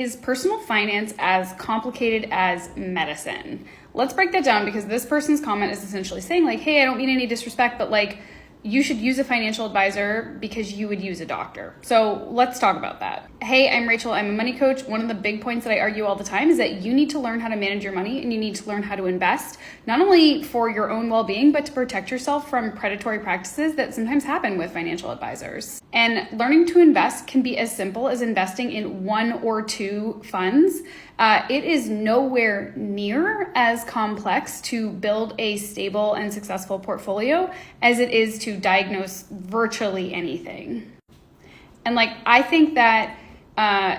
Is personal finance as complicated as medicine? Let's break that down, because this person's comment is essentially saying like, hey, I don't mean any disrespect, but like, you should use a financial advisor because you would use a doctor. So let's talk about that. Hey, I'm Rachel. I'm a money coach. One of the big points that I argue all the time is that you need to learn how to manage your money, and you need to learn how to invest, not only for your own well-being, but to protect yourself from predatory practices that sometimes happen with financial advisors. And learning to invest can be as simple as investing in one or two funds. It is nowhere near as complex to build a stable and successful portfolio as it is to diagnose virtually anything. And I think that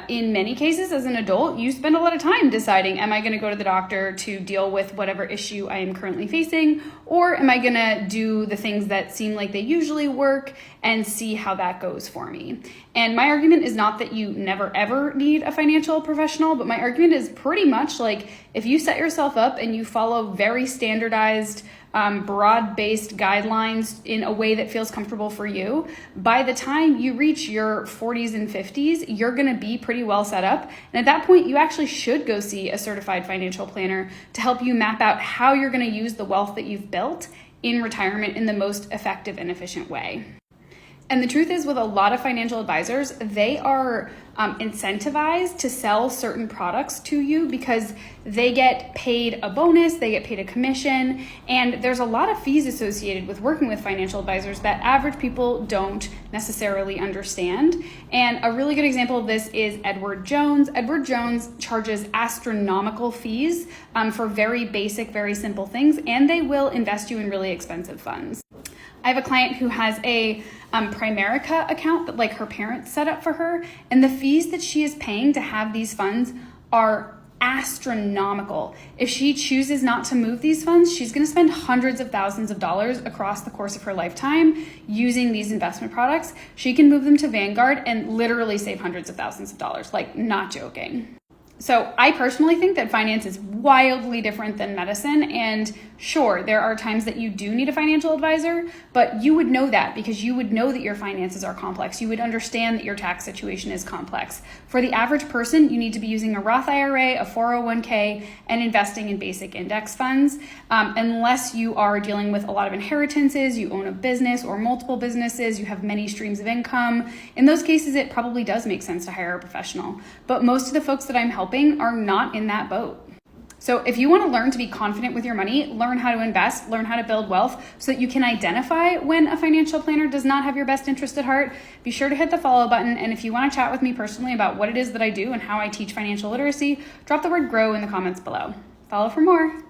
in many cases as an adult, you spend a lot of time deciding, am I going to go to the doctor to deal with whatever issue I am currently facing, or am I going to do the things that seem like they usually work and see how that goes for me? And my argument is not that you never ever need a financial professional, but my argument is pretty much like, if you set yourself up and you follow very standardized, broad-based guidelines in a way that feels comfortable for you, by the time you reach your 40s and 50s, you're going to be pretty well set up. And at that point, you actually should go see a certified financial planner to help you map out how you're going to use the wealth that you've built in retirement in the most effective and efficient way. And the truth is, with a lot of financial advisors, they are incentivized to sell certain products to you because they get paid a bonus, they get paid a commission, and there's a lot of fees associated with working with financial advisors that average people don't necessarily understand. And a really good example of this is Edward Jones. Edward Jones charges astronomical fees for very basic, very simple things, and they will invest you in really expensive funds. I have a client who has a Primerica account that her parents set up for her, and the fees that she is paying to have these funds are astronomical. If she chooses not to move these funds, she's going to spend hundreds of thousands of dollars across the course of her lifetime using these investment products. She can move them to Vanguard and literally save hundreds of thousands of dollars, not joking. So I personally think that finance is wildly different than medicine. And sure, there are times that you do need a financial advisor, but you would know that because you would know that your finances are complex. You would understand that your tax situation is complex. For the average person, you need to be using a Roth IRA, a 401k, and investing in basic index funds. Unless you are dealing with a lot of inheritances, you own a business or multiple businesses, you have many streams of income. In those cases, it probably does make sense to hire a professional. But most of the folks that I'm helping are not in that boat. So if you want to learn to be confident with your money, learn how to invest, learn how to build wealth so that you can identify when a financial planner does not have your best interest at heart, be sure to hit the follow button. And if you want to chat with me personally about what it is that I do and how I teach financial literacy, drop the word grow in the comments below. Follow for more.